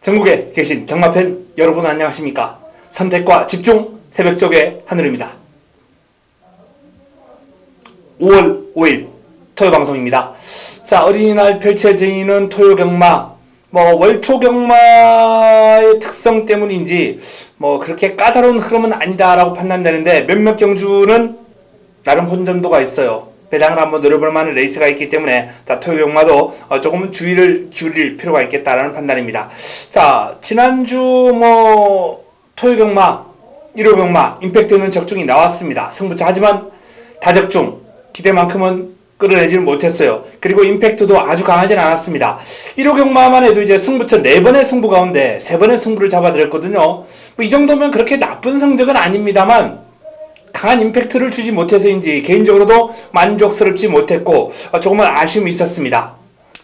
전국에 계신 경마팬 여러분 안녕하십니까? 선택과 집중 새벽적의 하늘입니다. 5월 5일 토요방송입니다. 자, 어린이날 펼쳐지는 토요경마, 월초경마의 특성 때문인지 그렇게 까다로운 흐름은 아니다라고 판단되는데 몇몇 경주는 나름 혼전도가 있어요. 배당을 한번 노려볼 만한 레이스가 있기 때문에 토요경마도 조금은 주의를 기울일 필요가 있겠다라는 판단입니다. 자, 지난주 토요경마, 일요경마 임팩트는 적중이 나왔습니다. 승부처. 하지만 다적중 기대만큼은 끌어내지는 못했어요. 그리고 임팩트도 아주 강하진 않았습니다. 1호경마만 해도 이제 승부처 4번의 승부 가운데 3번의 승부를 잡아드렸거든요. 이 정도면 그렇게 나쁜 성적은 아닙니다만 강한 임팩트를 주지 못해서인지 개인적으로도 만족스럽지 못했고 조금은 아쉬움이 있었습니다.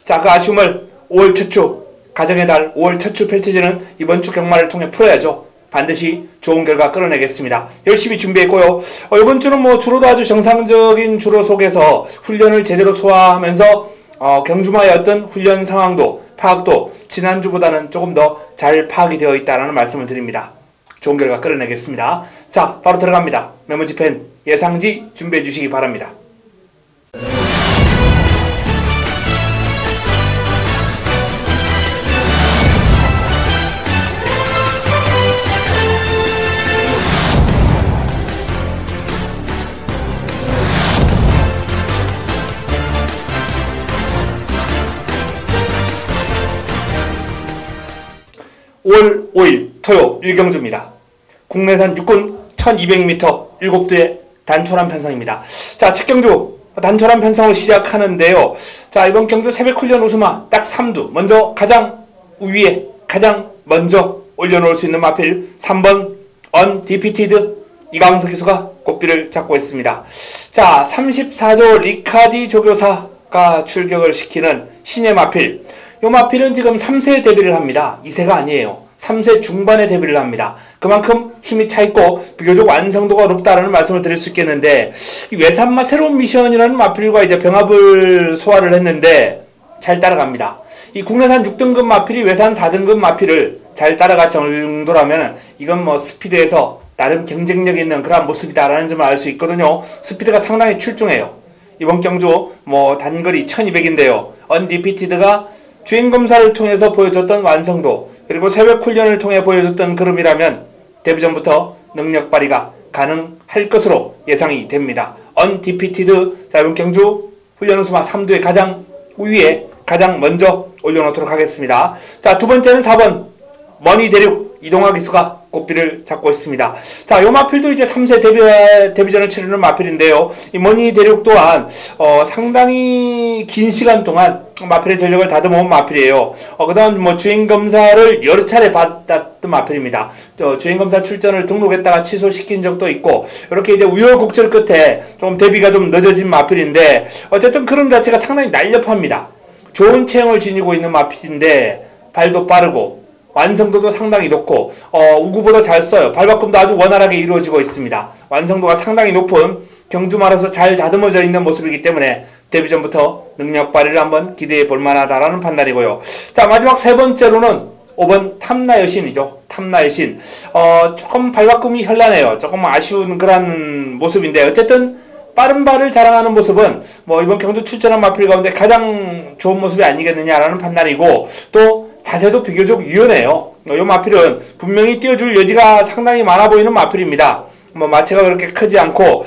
자, 그 아쉬움을 5월 첫 주, 가정의 달 5월 첫 주 펼쳐지는 이번 주 경마를 통해 풀어야죠. 반드시 좋은 결과 끌어내겠습니다. 열심히 준비했고요. 이번 주는 주로도 아주 정상적인 주로 속에서 훈련을 제대로 소화하면서 경주마의 어떤 훈련 상황도 파악도 지난주보다는 조금 더 잘 파악이 되어 있다는 말씀을 드립니다. 좋은 결과 끌어내겠습니다. 자, 바로 들어갑니다. 메모지펜 예상지 준비해 주시기 바랍니다. (5월 5일) 토요 1경주입니다. 국내산 육군 1200m 7두의 단촐한 편성입니다. 자, 첫 경주 단촐한 편성으로 시작하는데요. 자, 이번 경주 새벽훈련 우수마 딱 3두. 먼저 가장 위에 가장 먼저 올려놓을 수 있는 마필 3번 언디피티드 이광석 기수가 꽃비를 잡고 있습니다. 자, 34조 리카디 조교사가 출격을 시키는 신의 마필. 요 마필은 지금 3세 데뷔를 합니다. 2세가 아니에요. 3세 중반에 데뷔를 합니다. 그만큼 힘이 차있고 비교적 완성도가 높다라는 말씀을 드릴 수 있겠는데, 이 외산마 새로운 미션이라는 마필과 이제 병합을 소화를 했는데 잘 따라갑니다. 이 국내산 6등급 마필이 외산 4등급 마필을 잘 따라갈 정도라면 이건 스피드에서 나름 경쟁력 있는 그런 모습이다라는 점을 알 수 있거든요. 스피드가 상당히 출중해요. 이번 경주 단거리 1200인데요. 언디피티드가 주행검사를 통해서 보여줬던 완성도, 그리고 새벽 훈련을 통해 보여줬던 그림이라면 데뷔전부터 능력 발휘가 가능할 것으로 예상이 됩니다. 언디피티드, 자, 이번 경주 훈련 우수마 3두의 가장 위에 가장 먼저 올려놓도록 하겠습니다. 자, 두 번째는 4번 머니 대륙 이동화 기수가 꽃비를 잡고 있습니다. 자, 요 마필도 이제 3세 데뷔전을 치르는 마필인데요. 이 머니 대륙 또한 상당히 긴 시간 동안 마필의 전력을 다듬어온 마필이에요. 그다음 주행검사를 여러 차례 받았던 마필입니다. 주행검사 출전을 등록했다가 취소시킨 적도 있고, 이렇게 이제 우여곡절 끝에 좀 데뷔가 좀 늦어진 마필인데, 어쨌든 그런 자체가 상당히 날렵합니다. 좋은 체형을 지니고 있는 마필인데 발도 빠르고 완성도도 상당히 높고 우구보다 잘 써요. 발바꿈도 아주 원활하게 이루어지고 있습니다. 완성도가 상당히 높은 경주마라서 잘 다듬어져 있는 모습이기 때문에 데뷔전부터 능력 발휘를 한번 기대해 볼 만하다라는 판단이고요. 자, 마지막 세 번째로는 5번 탐나여신이죠. 탐나여신. 조금 발바꿈이 현란해요. 조금 아쉬운 그런 모습인데, 어쨌든 빠른 발을 자랑하는 모습은 이번 경주 출전한 마필 가운데 가장 좋은 모습이 아니겠느냐라는 판단이고, 또 자세도 비교적 유연해요. 이 마필은 분명히 뛰어줄 여지가 상당히 많아 보이는 마필입니다. 마체가 그렇게 크지 않고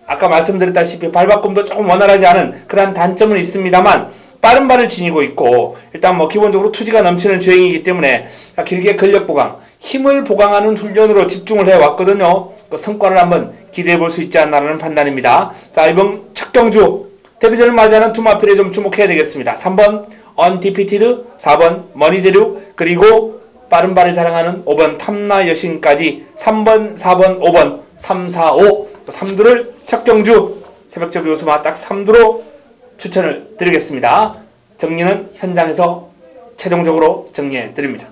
아까 말씀드렸다시피 발바꿈도 조금 원활하지 않은 그런 단점은 있습니다만 빠른 발을 지니고 있고, 일단 기본적으로 투지가 넘치는 주행이기 때문에 길게 근력 보강, 힘을 보강하는 훈련으로 집중을 해왔거든요. 그 성과를 한번 기대해 볼 수 있지 않나라는 판단입니다. 자, 이번 첫 경주 데뷔전을 맞이하는 두 마필에 좀 주목해야 되겠습니다. 3번 언디피티드, 4번 머니대륙, 그리고 빠른 발을 자랑하는 5번 탐나 여신까지 3번, 4번, 5번, 3, 4, 5 3두를 첫 경주 새벽적 요수마 딱 3두로 추천을 드리겠습니다. 정리는 현장에서 최종적으로 정리해 드립니다.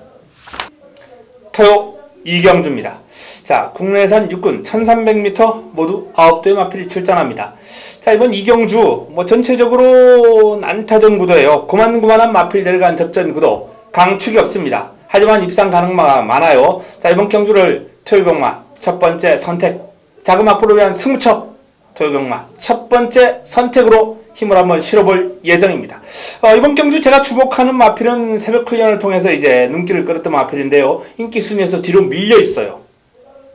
토요 2경주입니다. 자, 국내산 육군 1300m 모두 9대의 마필이 출전합니다. 자, 이번 이경주 전체적으로 난타전 구도예요. 고만고만한 마필들 간 접전 구도. 강축이 없습니다. 하지만 입상 가능마가 많아요. 자, 이번 경주를 토요경마 첫 번째 선택, 자금 확보를 위한 승부처 토요경마 첫 번째 선택으로 힘을 한번 실어볼 예정입니다. 이번 경주 제가 주목하는 마필은 새벽 훈련을 통해서 이제 눈길을 끌었던 마필인데요. 인기 순위에서 뒤로 밀려 있어요.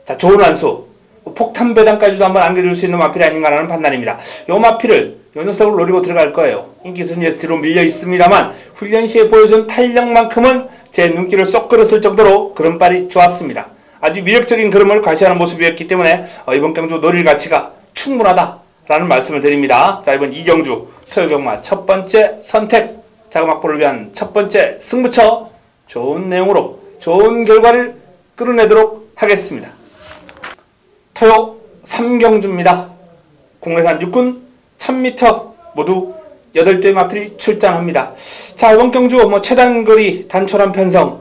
자, 좋은 완수, 폭탄 배당까지도 한번 안겨줄 수 있는 마필이 아닌가라는 판단입니다. 요 마필을 요 녀석을 노리고 들어갈 거예요. 인기 순위에서 뒤로 밀려 있습니다만 훈련 시에 보여준 탄력만큼은 제 눈길을 쏙 끌었을 정도로 걸음발이 좋았습니다. 아주 위력적인 걸음을 과시하는 모습이었기 때문에 이번 경주 노릴 가치가 충분하다라는 말씀을 드립니다. 자, 이번 이경주 토요경마 첫 번째 선택, 자금 확보를 위한 첫 번째 승부처, 좋은 내용으로 좋은 결과를 끌어내도록 하겠습니다. 토요 3경주입니다. 국내산 육군 1000m 모두 8대 마필이 출전합니다. 자, 이번 경주 최단거리 단촐한 편성,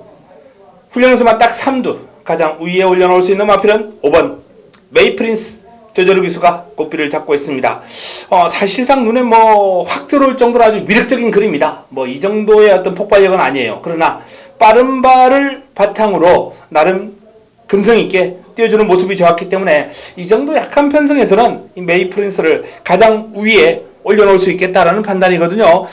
훈련에서만 딱 3두, 가장 위에 올려놓을 수 있는 마필은 5번 메이프린스 조저루 기수가 꽃비를 잡고 있습니다. 사실상 눈에 확 들어올 정도로 아주 위력적인 그림이다. 이 정도의 어떤 폭발력은 아니에요. 그러나 빠른 발을 바탕으로 나름 근성있게 뛰어주는 모습이 좋았기 때문에 이 정도 약한 편성에서는 이 메이프린스를 가장 위에 올려놓을 수 있겠다라는 판단이거든요.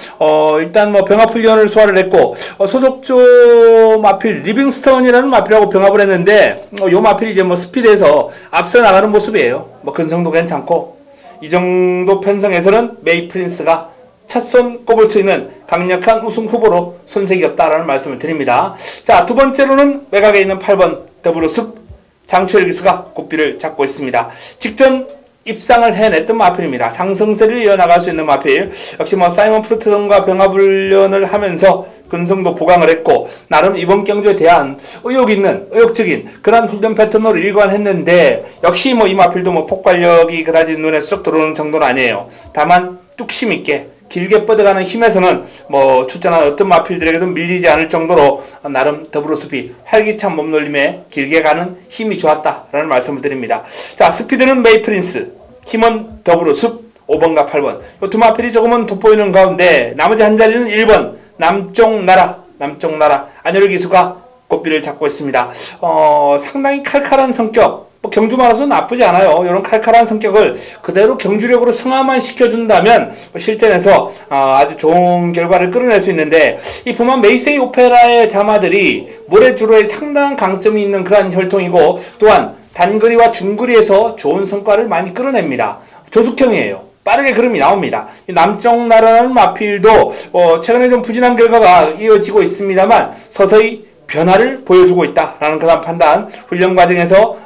일단 병합훈련을 소화를 했고, 소속조 마필 리빙스턴이라는 마필하고 병합을 했는데, 요 마필이 이제 스피드에서 앞서 나가는 모습이에요. 근성도 괜찮고, 이 정도 편성에서는 메이프린스가 첫손 꼽을 수 있는 강력한 우승 후보로 손색이 없다라는 말씀을 드립니다. 자, 두 번째로는 외곽에 있는 8번 더블로습 장초일 기수가 꽃비를 잡고 있습니다. 직전 입상을 해냈던 마필입니다. 상승세를 이어나갈 수 있는 마필. 역시 사이먼 프루트던과 병합훈련을 하면서 근성도 보강을 했고, 나름 이번 경주에 대한 의욕적인 그런 훈련 패턴으로 일관했는데, 역시 이 마필도 폭발력이 그다지 눈에 쏙 들어오는 정도는 아니에요. 다만 뚝심 있게 길게 뻗어가는 힘에서는 출전한 어떤 마필들에게도 밀리지 않을 정도로 나름 더블로습이 활기찬 몸놀림에 길게 가는 힘이 좋았다라는 말씀을 드립니다. 자, 스피드는 메이프린스, 힘은 더블로습 5번과 8번. 이 두 마필이 조금은 돋보이는 가운데 나머지 한 자리는 1번 남쪽나라 안효리 기수가 꽃비를 잡고 있습니다. 상당히 칼칼한 성격, 경주 마라손 나쁘지 않아요. 이런 칼칼한 성격을 그대로 경주력으로 승화만 시켜준다면 실전에서 아주 좋은 결과를 끌어낼 수 있는데, 이 보면 메이세이 오페라의 자마들이 모래주로에 상당한 강점이 있는 그러한 혈통이고, 또한 단거리와 중거리에서 좋은 성과를 많이 끌어냅니다. 조숙형이에요. 빠르게 걸음이 나옵니다. 남쪽나라는 마필도 최근에 좀 부진한 결과가 이어지고 있습니다만 서서히 변화를 보여주고 있다라는 그런 판단, 훈련 과정에서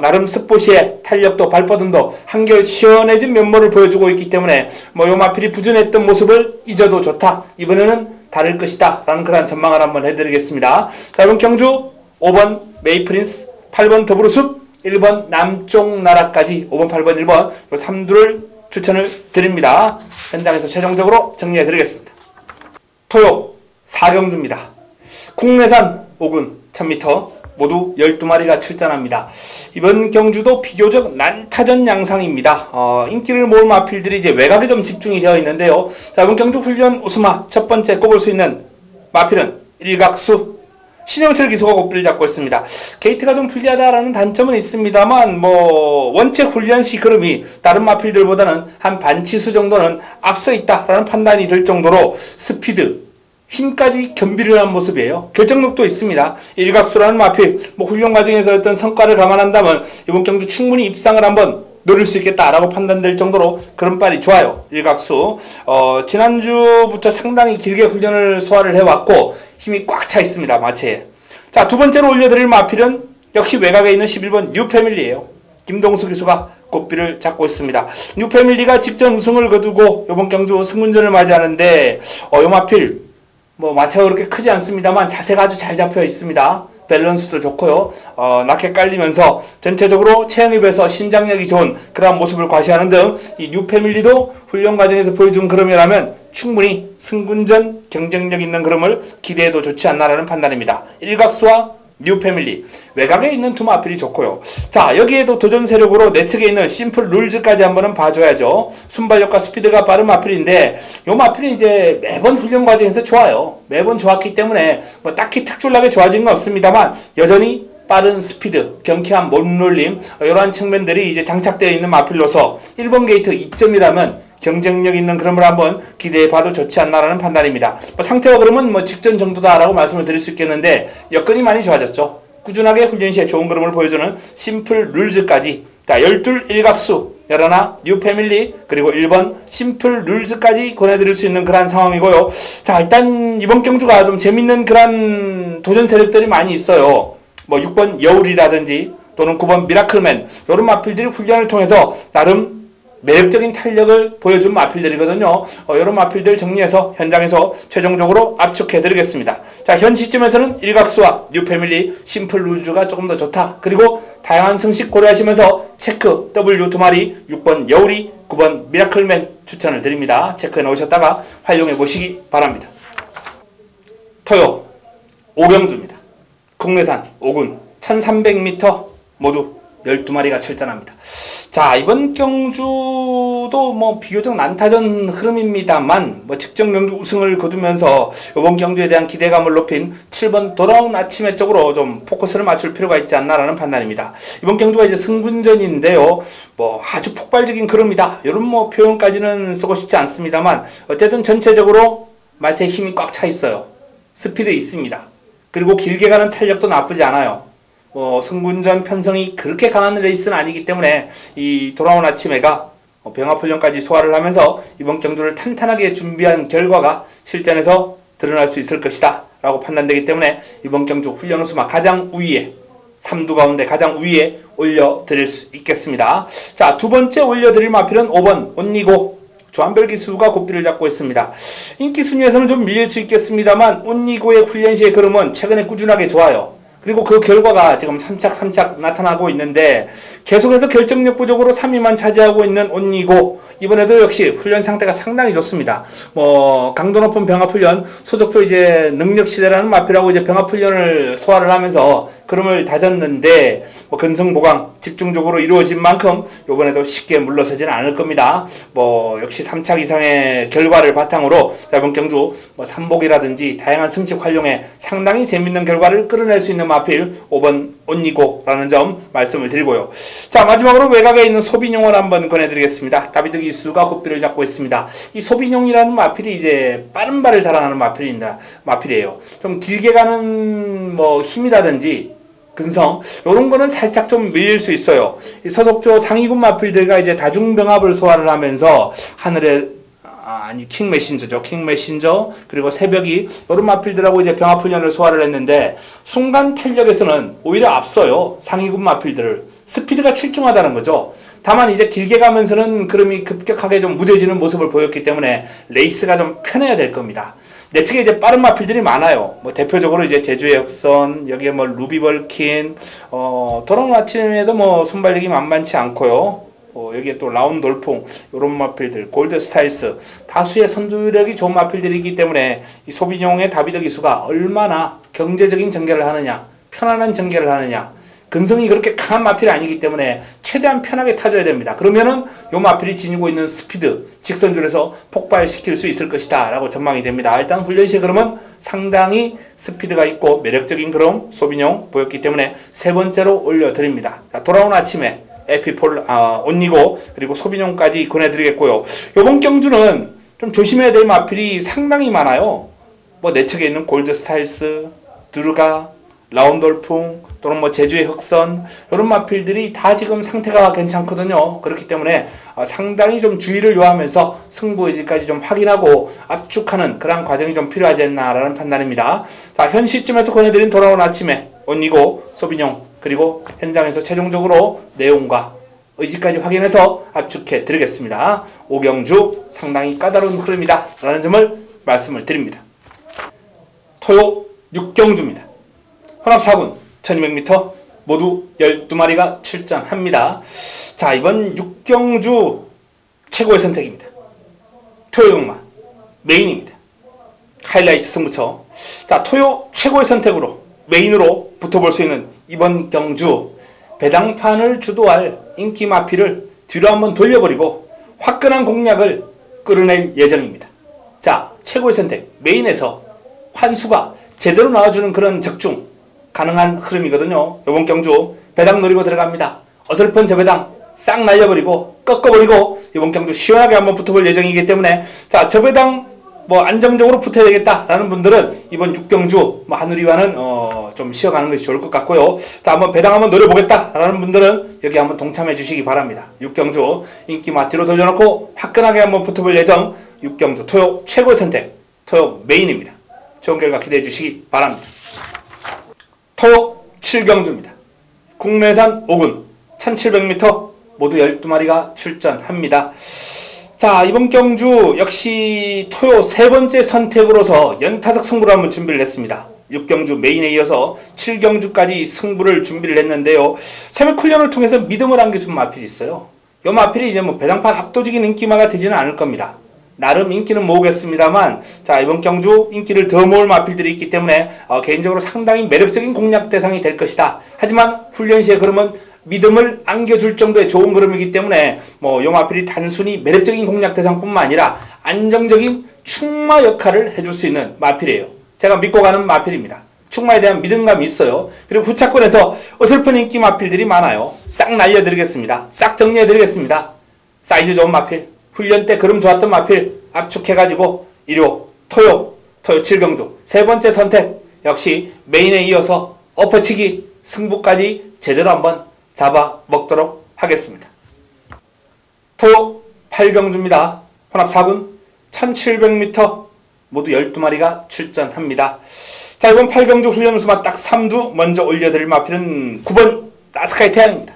나름 스포시의 탄력도 발버둥도 한결 시원해진 면모를 보여주고 있기 때문에 요 마필이 부진했던 모습을 잊어도 좋다, 이번에는 다를 것이다 라는 그런 전망을 한번 해드리겠습니다. 자, 이번 경주 5번 메이프린스, 8번 더블로습, 1번 남쪽나라까지 5번, 8번, 1번 요 3두를 추천을 드립니다. 현장에서 최종적으로 정리해드리겠습니다. 토요 4경주입니다. 국내산 5군 1000m 모두 12마리가 출전합니다. 이번 경주도 비교적 난타전 양상입니다. 인기를 모을 마필들이 이제 외곽에 좀 집중이 되어 있는데요. 자, 이번 경주 훈련 우스마 첫 번째 꼽을 수 있는 마필은 일각수 신영철 기수가 꽃비를 잡고 있습니다. 게이트가 좀 불리하다라는 단점은 있습니다만 원체 훈련 시 걸음이 다른 마필들보다는 한 반치수 정도는 앞서 있다라는 판단이 들 정도로 스피드, 힘까지 겸비를 한 모습이에요. 결정력도 있습니다. 일각수라는 마필, 훈련 과정에서 어떤 성과를 감안한다면 이번 경주 충분히 입상을 한번 노릴 수 있겠다라고 판단될 정도로 걸음발이 좋아요. 일각수. 지난주부터 상당히 길게 훈련을 소화를 해왔고 힘이 꽉 차 있습니다. 마체에. 자, 두 번째로 올려드릴 마필은 역시 외곽에 있는 11번 뉴패밀리예요. 김동수 기수가 꽃비를 잡고 있습니다. 뉴패밀리가 직전 우승을 거두고 이번 경주 승문전을 맞이하는데 이 마필 마체가 그렇게 크지 않습니다만 자세가 아주 잘 잡혀 있습니다. 밸런스도 좋고요. 낮게 깔리면서 전체적으로 체형입에서 신장력이 좋은 그런 모습을 과시하는 등 이 뉴패밀리도 훈련 과정에서 보여준 걸음이라면 충분히 승군전 경쟁력 있는 걸음을 기대해도 좋지 않나라는 판단입니다. 일각수와 뉴패밀리, 외곽에 있는 두 마필이 좋고요. 자, 여기에도 도전 세력으로 내측에 있는 심플 룰즈까지 한번은 봐줘야죠. 순발력과 스피드가 빠른 마필인데 요 마필이 이제 매번 훈련 과정에서 좋아요. 매번 좋았기 때문에 뭐 딱히 특출나게 좋아진 건 없습니다만 여전히 빠른 스피드, 경쾌한 몸놀림, 이러한 측면들이 이제 장착되어 있는 마필로서 1번 게이트 2점이라면 경쟁력 있는 그림을 한번 기대해봐도 좋지 않나라는 판단입니다. 상태와 그림은 뭐 직전 정도다라고 말씀을 드릴 수 있겠는데 여건이 많이 좋아졌죠. 꾸준하게 훈련 시에 좋은 그림을 보여주는 심플 룰즈까지, 그러니까 12 일각수, 11 뉴패밀리, 그리고 1번 심플 룰즈까지 권해드릴 수 있는 그런 상황이고요. 자, 일단 이번 경주가 좀 재밌는 그런 도전 세력들이 많이 있어요. 뭐 6번 여울이라든지 또는 9번 미라클맨, 이런 마필들이 훈련을 통해서 나름 매력적인 탄력을 보여준 마필들이거든요. 이런 마필들 정리해서 현장에서 최종적으로 압축해드리겠습니다. 자, 현 시점에서는 일각수와 뉴패밀리, 심플 룰즈가 조금 더 좋다. 그리고 다양한 성식 고려하시면서 체크 W 두 마리, 6번 여울이, 9번 미라클맨 추천을 드립니다. 체크해 놓으셨다가 활용해 보시기 바랍니다. 토요 오병주입니다. 국내산 5군 1300m 모두 12마리가 출전합니다. 자, 이번 경주도 뭐 비교적 난타전 흐름입니다만 뭐 직전 경주 우승을 거두면서 이번 경주에 대한 기대감을 높인 7번 돌아온 아침에 쪽으로 좀 포커스를 맞출 필요가 있지 않나라는 판단입니다. 이번 경주가 이제 승분전인데요. 뭐 아주 폭발적인 그룹이다, 이런 뭐 표현까지는 쓰고 싶지 않습니다만 어쨌든 전체적으로 마체에 힘이 꽉 차 있어요. 스피드 있습니다. 그리고 길게 가는 탄력도 나쁘지 않아요. 승분전 편성이 그렇게 강한 레이스는 아니기 때문에 이 돌아온 아침에가 병합훈련까지 소화를 하면서 이번 경주를 탄탄하게 준비한 결과가 실전에서 드러날 수 있을 것이다 라고 판단되기 때문에 이번 경주 훈련 우수마 가장 우위에, 3두 가운데 가장 우위에 올려드릴 수 있겠습니다. 자, 두 번째 올려드릴 마필은 5번 온니고, 조한별 기수가 고삐를 잡고 있습니다. 인기 순위에서는 좀 밀릴 수 있겠습니다만 온니고의 훈련 시의 흐름은 최근에 꾸준하게 좋아요. 그리고 그 결과가 지금 3착 나타나고 있는데 계속해서 결정력 부족으로 3위만 차지하고 있는 온니고, 이번에도 역시 훈련 상태가 상당히 좋습니다. 뭐 강도 높은 병합훈련, 소속도 이제 능력시대라는 마필하고 이제 병합훈련을 소화를 하면서 그름을 다졌는데 뭐 근성보강 집중적으로 이루어진 만큼 이번에도 쉽게 물러서지는 않을 겁니다. 뭐 역시 3착 이상의 결과를 바탕으로 이번 경주 뭐 삼복이라든지 다양한 승식 활용에 상당히 재밌는 결과를 끌어낼 수 있는 마필 5번 온니고라는 점 말씀을 드리고요. 자, 마지막으로 외곽에 있는 소비뇽을 한번 권해드리겠습니다. 다비드 기수가 고삐를 잡고 있습니다. 이 소비뇽이라는 마필이 이제 빠른 발을 자랑하는 마필이에요. 좀 길게 가는 뭐 힘이라든지 근성, 요런 거는 살짝 좀 밀릴 수 있어요. 이 서속조 상위군 마필들과 이제 다중병합을 소화를 하면서 하늘에 킹메신저죠. 킹메신저, 그리고 새벽이, 요런 마필들하고 이제 병합훈련을 소화를 했는데 순간 탄력에서는 오히려 앞서요. 상위군 마필들을. 스피드가 출중하다는 거죠. 다만 이제 길게 가면서는 그름이 급격하게 좀 무뎌지는 모습을 보였기 때문에 레이스가 좀 편해야 될 겁니다. 내측에 이제 빠른 마필들이 많아요. 뭐 대표적으로 이제 제주의 역선, 여기에 뭐 루비벌킨, 돌아온 아침에도 뭐 순발력이 만만치 않고요. 여기에 또 라운돌풍, 요런 마필들, 골드 스타일스, 다수의 선두력이 좋은 마필들이기 때문에 이 소비뇽의 다비드 기수가 얼마나 경제적인 전개를 하느냐, 편안한 전개를 하느냐, 근성이 그렇게 강한 마필이 아니기 때문에 최대한 편하게 타줘야 됩니다. 그러면은 요 마필이 지니고 있는 스피드, 직선줄에서 폭발시킬 수 있을 것이다 라고 전망이 됩니다. 일단 훈련시의 그림은 상당히 스피드가 있고 매력적인 그림 소비뇽 보였기 때문에 세 번째로 올려드립니다. 자, 돌아온 아침에 에피폴, 온니고, 그리고 소비뇽까지 권해드리겠고요. 요번 경주는 좀 조심해야 될 마필이 상당히 많아요. 뭐 내측에 있는 골드 스타일스, 두르가, 라운돌풍, 또는 뭐 제주의 흑선, 이런 마필들이 다 지금 상태가 괜찮거든요. 그렇기 때문에 상당히 좀 주의를 요하면서 승부 의지까지 좀 확인하고 압축하는 그런 과정이 좀 필요하지 않나라는 판단입니다. 자, 현 시점에서 권해드린 돌아온 아침에 온니고, 소비뇽, 그리고 현장에서 최종적으로 내용과 의지까지 확인해서 압축해 드리겠습니다. 오경주 상당히 까다로운 흐름이다 라는 점을 말씀을 드립니다. 토요 6경주입니다. 혼합 4군 1200m 모두 12마리가 출전합니다. 자, 이번 6경주 최고의 선택입니다. 토요용마 메인입니다. 하이라이트 승부처. 자, 토요 최고의 선택으로 메인으로 붙어볼 수 있는 이번 경주 배당판을 주도할 인기 마필을 뒤로 한번 돌려버리고 화끈한 공략을 끌어낼 예정입니다. 자, 최고의 선택 메인에서 환수가 제대로 나와주는 그런 적중 가능한 흐름이거든요. 이번 경주 배당 노리고 들어갑니다. 어설픈 저 배당 싹 날려버리고 꺾어버리고 이번 경주 시원하게 한번 붙어볼 예정이기 때문에 자, 저 배당 안정적으로 붙어야 되겠다라는 분들은 이번 6경주 하늘이와는 좀 쉬어가는 것이 좋을 것 같고요. 자, 한번 배당 한번 노려보겠다라는 분들은 여기 한번 동참해 주시기 바랍니다. 6경주 인기마 뒤로 돌려놓고 화끈하게 한번 붙어볼 예정 6경주 토요 최고의 선택 토요 메인입니다. 좋은 결과 기대해 주시기 바랍니다. 토요 7경주입니다. 국내산 5군 1700m 모두 12마리가 출전합니다. 자, 이번 경주 역시 토요 세 번째 선택으로서 연타석 승부를 한번 준비를 했습니다. 6경주 메인에 이어서 7경주까지 승부를 준비를 했는데요. 새벽 훈련을 통해서 믿음을 안겨준 마필이 있어요. 이 마필이 이제 배당판 압도적인 인기마가 되지는 않을 겁니다. 나름 인기는 모으겠습니다만 자, 이번 경주 인기를 더 모을 마필들이 있기 때문에 개인적으로 상당히 매력적인 공략 대상이 될 것이다. 하지만 훈련 시에 그러면 믿음을 안겨줄 정도의 좋은 그림이기 때문에 요 마필이 단순히 매력적인 공략 대상뿐만 아니라 안정적인 충마 역할을 해줄 수 있는 마필이에요. 제가 믿고 가는 마필입니다. 충마에 대한 믿음감이 있어요. 그리고 후차권에서 어설픈 인기 마필들이 많아요. 싹 날려드리겠습니다. 싹 정리해드리겠습니다. 사이즈 좋은 마필, 훈련 때 그름 좋았던 마필 압축해가지고 일요, 토요 7경주 세 번째 선택 역시 메인에 이어서 엎어치기 승부까지 제대로 한번 잡아 먹도록 하겠습니다. 토요 8경주입니다. 혼합 4군 1700m 모두 12마리가 출전합니다. 자, 이번 8경주 훈련 우수마 딱 3두 먼저 올려드릴 마필은 9번 나스카이 태양입니다.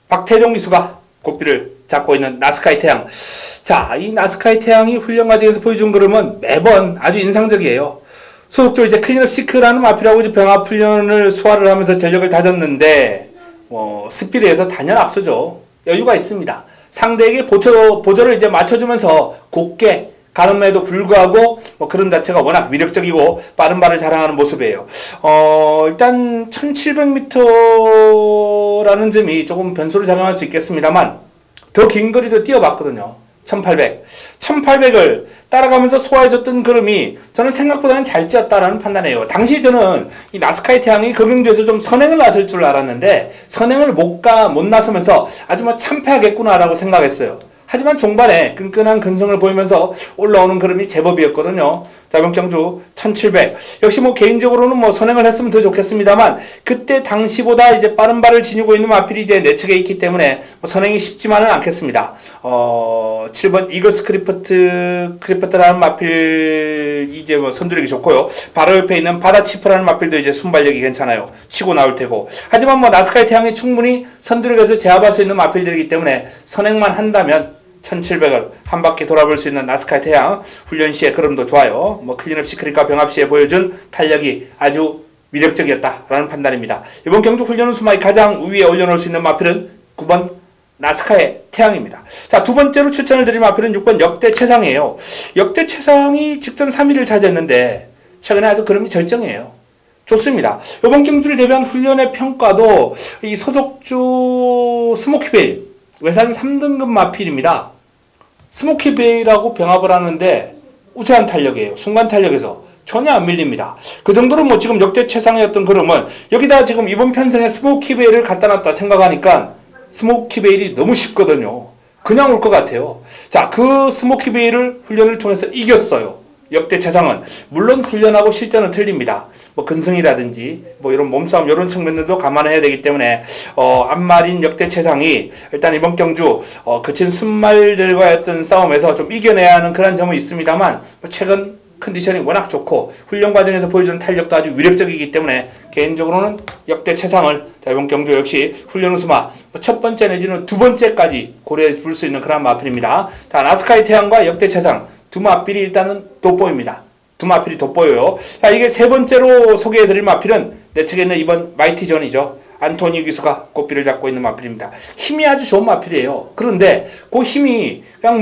박태종 기수가 고삐를 잡고 있는 나스카이 태양. 자, 이 나스카이 태양이 훈련 과정에서 보여준 그림은 매번 아주 인상적이에요. 소속적으로 이제 클린업 시크라는 마필하고 이제 병합 훈련을 소화를 하면서 전력을 다졌는데 스피드에서 단연 앞서죠. 여유가 있습니다. 상대에게 보조를 이제 맞춰주면서 곱게 가름에도 불구하고 그런 자체가 워낙 위력적이고 빠른 발을 자랑하는 모습이에요. 일단 1700m라는 점이 조금 변수를 작용할 수 있겠습니다만 더 긴 거리도 뛰어봤거든요. 1800을 따라가면서 소화해줬던 그림이 저는 생각보다는 잘 찌었다라는 판단이에요. 당시 저는 이 나스카이 태양이 그 경주에서 좀 선행을 나설 줄 알았는데 선행을 못 나서면서 아주 참패하겠구나라고 생각했어요. 하지만 종반에 끈끈한 근성을 보이면서 올라오는 그림이 제법이었거든요. 자, 이번 경주 1700 역시 개인적으로는 선행을 했으면 더 좋겠습니다만 그때 당시보다 이제 빠른 발을 지니고 있는 마필이 이제 내측에 있기 때문에 선행이 쉽지만은 않겠습니다. 7번 이글스 크리프트라는 마필 이제 선두력이 좋고요. 바로 옆에 있는 바다치프라는 마필도 이제 순발력이 괜찮아요. 치고 나올 테고. 하지만 나스카이 태양이 충분히 선두력에서 제압할 수 있는 마필들이기 때문에 선행만 한다면 1700을 한 바퀴 돌아볼 수 있는 나스카이 태양 훈련 시에 그림도 좋아요. 클린업 시크릿과 병합 시에 보여준 탄력이 아주 위력적이었다라는 판단입니다. 이번 경주 훈련 수마이 가장 우위에 올려놓을 수 있는 마필은 9번 나스카이 태양입니다. 자, 두 번째로 추천을 드릴 마필은 6번 역대 최상이에요. 역대 최상이 직전 3위를 차지했는데 최근에 아주 그림이 절정이에요. 좋습니다. 이번 경주를 대비한 훈련의 평가도 이 소속주 스모키베일 외산 3등급 마필입니다. 스모키베일하고 병합을 하는데 우세한 탄력이에요. 순간 탄력에서 전혀 안 밀립니다. 그 정도로 지금 역대 최상이었던 그림은 여기다 지금 이번 편성에 스모키베일을 갖다 놨다 생각하니까 스모키베일이 너무 쉽거든요. 그냥 올 것 같아요. 자, 그 스모키베일을 훈련을 통해서 이겼어요. 역대 최상은 물론 훈련하고 실전은 틀립니다. 근성이라든지 이런 몸싸움 이런 측면들도 감안해야 되기 때문에 앞말인 역대 최상이 일단 이번 경주 거친 순말들과의 어떤 싸움에서 좀 이겨내야 하는 그런 점은 있습니다만 최근 컨디션이 워낙 좋고 훈련 과정에서 보여주는 탄력도 아주 위력적이기 때문에 개인적으로는 역대 최상을 이번 경주 역시 훈련 우수마 첫 번째 내지는 두 번째까지 고려해 볼 수 있는 그런 마필입니다. 자, 나스카이 태양과 역대 최상 두 마필이 일단은 돋보입니다. 두 마필이 돋보여요. 자, 이게 세 번째로 소개해드릴 마필은 내 측에 있는 이번 마이티존이죠. 안토니 기수가 꽃비를 잡고 있는 마필입니다. 힘이 아주 좋은 마필이에요. 그런데 그 힘이 그냥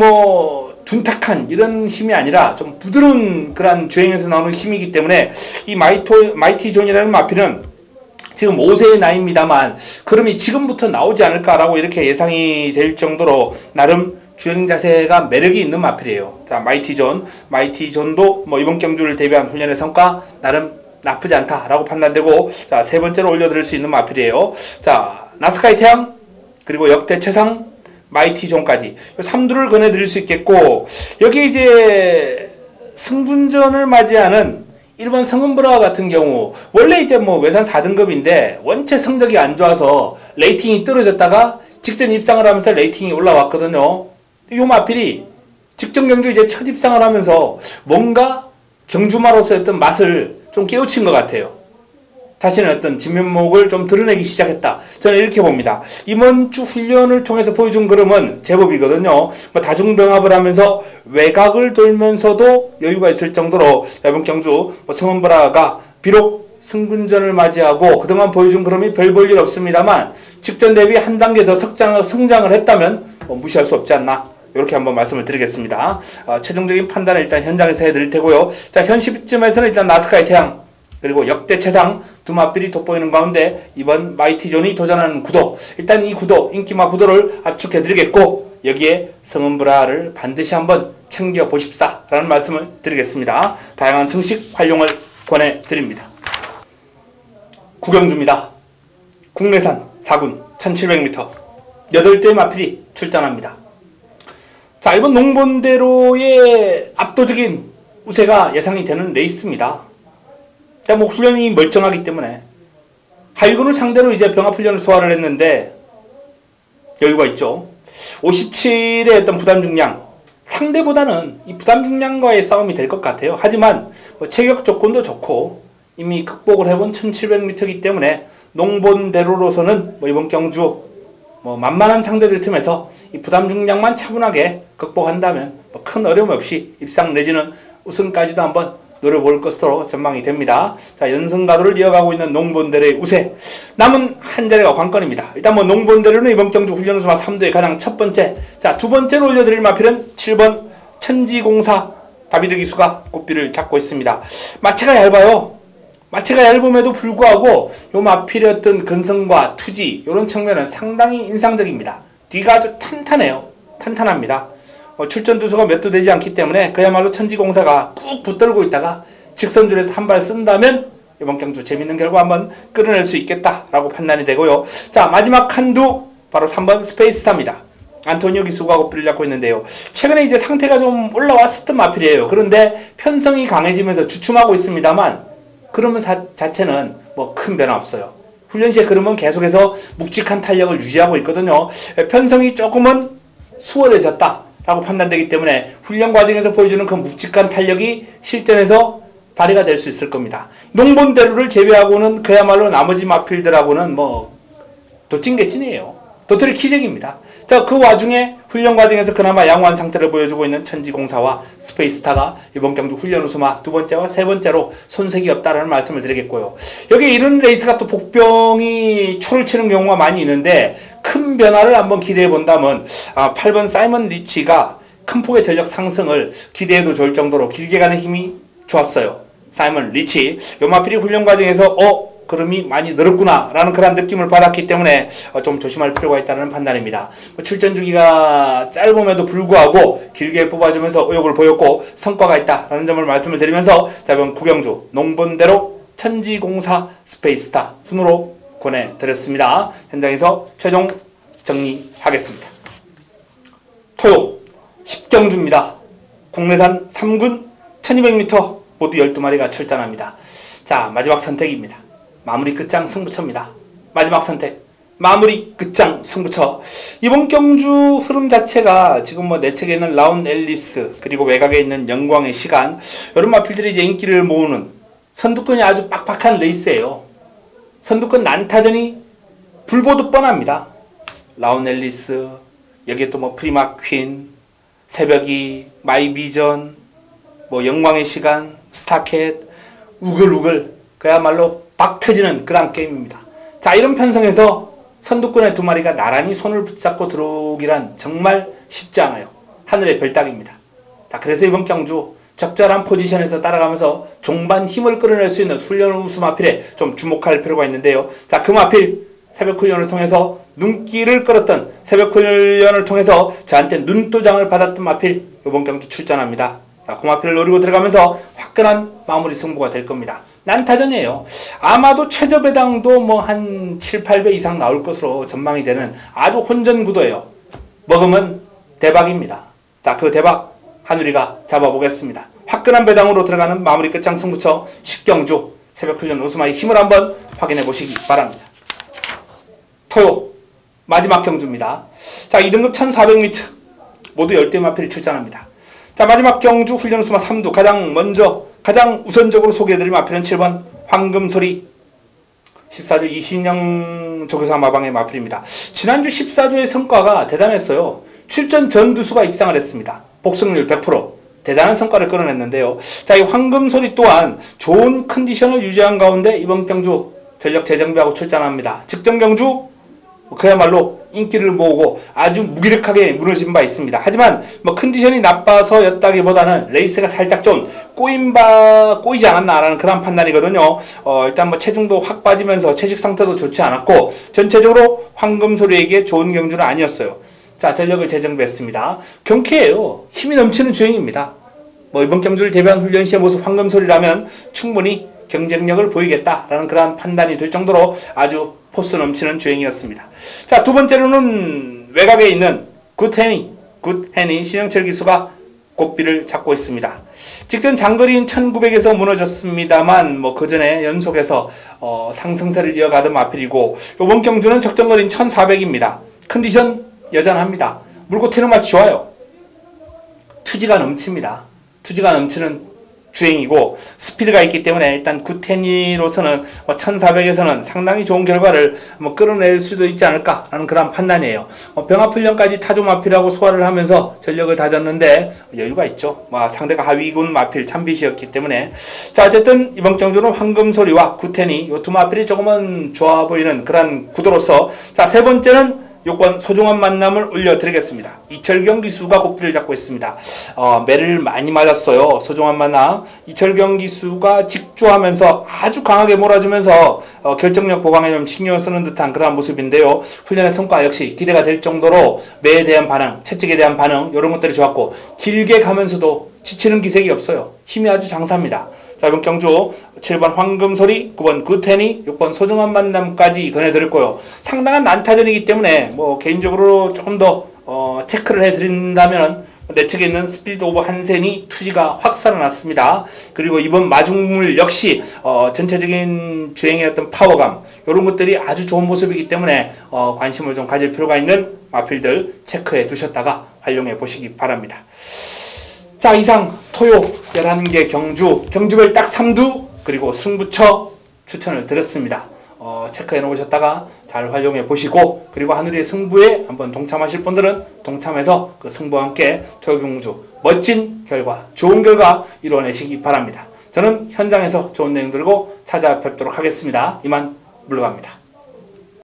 둔탁한 이런 힘이 아니라 좀 부드러운 그런 주행에서 나오는 힘이기 때문에 이 마이티 존이라는 마필은 지금 5세의 나이입니다만 그럼이 지금부터 나오지 않을까라고 이렇게 예상이 될 정도로 나름 주행 자세가 매력이 있는 마필이에요. 자, 마이티존도 뭐 이번 경주를 대비한 훈련의 성과 나름 나쁘지 않다라고 판단되고, 자, 세 번째로 올려드릴 수 있는 마필이에요. 자, 나스카이 태양, 그리고 역대 최상, 마이티존까지 3두를 권해드릴 수 있겠고, 여기 이제 승분전을 맞이하는 1번 성은브라 같은 경우 원래 이제 뭐 외산 4등급인데 원체 성적이 안 좋아서 레이팅이 떨어졌다가 직전 입상을 하면서 레이팅이 올라왔거든요. 이 마필이 직전 경주 이제 첫 입상을 하면서 뭔가 경주마로서의 어떤 맛을 좀 깨우친 것 같아요. 자신의 어떤 진면목을 좀 드러내기 시작했다. 저는 이렇게 봅니다. 이번 주 훈련을 통해서 보여준 그림은 제법이거든요. 뭐 다중병합을 하면서 외곽을 돌면서도 여유가 있을 정도로 이번 경주 성은브라가 비록 승분전을 맞이하고 그동안 보여준 그림이 별 볼 일 없습니다만 직전 대비 한 단계 더 성장을 했다면 무시할 수 없지 않나. 이렇게 한번 말씀을 드리겠습니다. 최종적인 판단은 일단 현장에서 해드릴 테고요. 자, 현 시점에서는 일단 나스카이 태양 그리고 역대 최상 두 마필이 돋보이는 가운데 이번 마이티존이 도전하는 구도, 일단 이 구도, 인기마 구도를 압축해드리겠고 여기에 성은브라를 반드시 한번 챙겨보십사라는 말씀을 드리겠습니다. 다양한 성식 활용을 권해드립니다. 구경주입니다. 국내산 4군 1700m 8대의 마필이 출전합니다. 자, 이번 농본대로의 압도적인 우세가 예상이 되는 레이스입니다. 자, 뭐 훈련이 멀쩡하기 때문에 하위군을 상대로 이제 병합훈련을 소화를 했는데 여유가 있죠. 57의 어떤 부담 중량, 상대보다는 이 부담 중량과의 싸움이 될 것 같아요. 하지만 뭐 체격 조건도 좋고 이미 극복을 해본 1700m이기 때문에 농본대로로서는 뭐 이번 경주 뭐 만만한 상대들 틈에서 이 부담 중량만 차분하게 극복한다면 뭐 큰 어려움 없이 입상 내지는 우승까지도 한번 노려볼 것으로 전망이 됩니다. 자, 연승가도를 이어가고 있는 농본대로의 우세, 남은 한 자리가 관건입니다. 일단 뭐 농본대로는 이번 경주 훈련우수마 3도의 가장 첫 번째, 자, 두 번째로 올려드릴 마필은 7번 천지공사 다비드 기수가 꽃비를 잡고 있습니다. 마체가 얇아요. 마체가 얇음에도 불구하고 요 마필의 어떤 근성과 투지 이런 측면은 상당히 인상적입니다. 뒤가 아주 탄탄합니다. 출전 두수가 몇 도 되지 않기 때문에 그야말로 천지공사가 꾹 붙들고 있다가 직선줄에서 한 발 쓴다면 이번 경주 재밌는 결과 한번 끌어낼 수 있겠다라고 판단이 되고요. 자, 마지막 한두 바로 3번 스페이스타입니다. 안토니오 기수가 꽃비를 잡고 있는데요. 최근에 이제 상태가 좀 올라왔었던 마필이에요. 그런데 편성이 강해지면서 주춤하고 있습니다만 그러면 자체는 뭐 큰 변화 없어요. 훈련 시에 그러면 계속해서 묵직한 탄력을 유지하고 있거든요. 편성이 조금은 수월해졌다라고 판단되기 때문에 훈련 과정에서 보여주는 그 묵직한 탄력이 실전에서 발휘가 될 수 있을 겁니다. 농본대로를 제외하고는 그야말로 나머지 마필들하고는 뭐 도찐개찐이에요. 도토리 키재기입니다. 자, 그 와중에 훈련 과정에서 그나마 양호한 상태를 보여주고 있는 천지공사와 스페이스타가 이번 경주 훈련 우수마 두 번째와 세 번째로 손색이 없다라는 말씀을 드리겠고요. 여기 이런 레이스가 또 복병이 초를 치는 경우가 많이 있는데 큰 변화를 한번 기대해 본다면 8번 사이먼 리치가 큰 폭의 전력 상승을 기대해도 좋을 정도로 길게 가는 힘이 좋았어요. 사이먼 리치, 요 마필이 훈련 과정에서 그름이 많이 늘었구나 라는 그런 느낌을 받았기 때문에 좀 조심할 필요가 있다는 판단입니다. 출전 주기가 짧음에도 불구하고 길게 뽑아주면서 의욕을 보였고 성과가 있다라는 점을 말씀을 드리면서 자, 이번 구경주 농본대로 천지공사 스페이스타 순으로 권해드렸습니다. 현장에서 최종 정리하겠습니다. 토요 10경주입니다. 국내산 3군 1200m 모두 12마리가 출전합니다. 자, 마지막 선택입니다. 마무리 끝장 승부처입니다. 마지막 선택 마무리 끝장 승부처. 이번 경주 흐름 자체가 지금 뭐 내측에 있는 라운 앨리스 그리고 외곽에 있는 영광의 시간 이런 마필들이 이제 인기를 모으는 선두권이 아주 빡빡한 레이스예요. 선두권 난타전이 불보듯 뻔합니다. 라운 앨리스, 여기에 또 뭐 프리마 퀸, 새벽이, 마이비전, 뭐 영광의 시간, 스타켓, 우글우글 그야말로 박 터지는 그런 게임입니다. 자, 이런 편성에서 선두권의 두 마리가 나란히 손을 붙잡고 들어오기란 정말 쉽지 않아요. 하늘의 별따기입니다. 자, 그래서 이번 경주 적절한 포지션에서 따라가면서 종반 힘을 끌어낼 수 있는 훈련 우수 마필에 좀 주목할 필요가 있는데요. 자, 그 마필 새벽 훈련을 통해서 눈길을 끌었던 새벽 훈련을 통해서 저한테 눈도장을 받았던 마필 이번 경기 출전합니다. 자, 그 마필을 노리고 들어가면서 화끈한 마무리 승부가 될 겁니다. 난타전이에요. 아마도 최저 배당도 뭐 한 7, 8배 이상 나올 것으로 전망이 되는 아주 혼전 구도예요. 먹으면 대박입니다. 자, 그 대박 한우리가 잡아보겠습니다. 화끈한 배당으로 들어가는 마무리 끝장 승부처 10경주 새벽훈련 우스마의 힘을 한번 확인해 보시기 바랍니다. 토요 마지막 경주입니다. 자, 2등급 1400m 모두 10대 마필이 출전합니다. 자, 마지막 경주 훈련 우스마 3두 가장 우선적으로 소개해드릴 마필은 7번 황금소리 14조 이신영 조교사 마방의 마필입니다. 지난주 14조의 성과가 대단했어요. 출전 전두수가 입상을 했습니다. 복승률 100% 대단한 성과를 끌어냈는데요. 자, 이 황금소리 또한 좋은 컨디션을 유지한 가운데 이번 경주 전력 재정비하고 출전합니다. 직전 경주 그야말로 인기를 모으고 아주 무기력하게 무너진 바 있습니다. 하지만 뭐 컨디션이 나빠서였다기보다는 레이스가 살짝 좀 꼬이지 않았나라는 그런 판단이거든요. 일단 뭐 체중도 확 빠지면서 체식 상태도 좋지 않았고 전체적으로 황금소리에게 좋은 경주는 아니었어요. 자, 전력을 재정비했습니다. 경쾌해요. 힘이 넘치는 주행입니다. 뭐 이번 경주를 대비한 훈련 시의 모습 황금소리라면 충분히 경쟁력을 보이겠다라는 그러한 판단이 들 정도로 아주 포스 넘치는 주행이었습니다. 자, 두 번째로는 외곽에 있는 굿해니 신영철 기수가 고삐를 잡고 있습니다. 직전 장거리인 1900에서 무너졌습니다만 뭐 그 전에 연속해서 상승세를 이어가던 마필이고 이번 경주는 적정거리인 1400입니다. 컨디션 여전합니다. 물고 튀는 맛이 좋아요. 투지가 넘칩니다. 투지가 넘치는 주행이고 스피드가 있기 때문에 일단 굿해니로서는 1400에서는 상당히 좋은 결과를 끌어낼 수도 있지 않을까라는 그런 판단이에요. 병합훈련까지 타조 마필하고 소화를 하면서 전력을 다졌는데 여유가 있죠. 상대가 하위군 마필 참빗이었기 때문에. 자, 어쨌든 이번 경주는 황금소리와 굿해니 이 두 마필이 조금은 좋아 보이는 그런 구도로서, 자, 세 번째는 6번 소중한 만남을 올려드리겠습니다. 이철경 기수가 고삐를 잡고 있습니다. 매를 많이 맞았어요. 소중한 만남. 이철경 기수가 직주하면서 아주 강하게 몰아주면서 결정력 보강에 좀 신경을 쓰는 듯한 그런 모습인데요. 훈련의 성과 역시 기대가 될 정도로 매에 대한 반응, 채찍에 대한 반응 이런 것들이 좋았고 길게 가면서도 지치는 기색이 없어요. 힘이 아주 장사입니다. 자, 이번 경주 7번 황금소리, 9번 굿해니, 6번 소중한 만남까지 권해드렸고요. 상당한 난타전이기 때문에 뭐 개인적으로 조금 더 체크를 해드린다면 내 측에 있는 스피드 오브 한센이 투지가 확 살아났습니다. 그리고 이번 마중물 역시 전체적인 주행의 어떤 파워감 이런 것들이 아주 좋은 모습이기 때문에 관심을 좀 가질 필요가 있는 마필들 체크해 두셨다가 활용해 보시기 바랍니다. 자, 이상 토요 11개 경주별 딱 3두 그리고 승부처 추천을 드렸습니다. 체크해 놓으셨다가 잘 활용해 보시고, 그리고 한우리의 승부에 한번 동참하실 분들은 동참해서 그 승부와 함께 토요 경주 멋진 결과, 좋은 결과 이뤄내시기 바랍니다. 저는 현장에서 좋은 내용 들고 찾아뵙도록 하겠습니다. 이만 물러갑니다.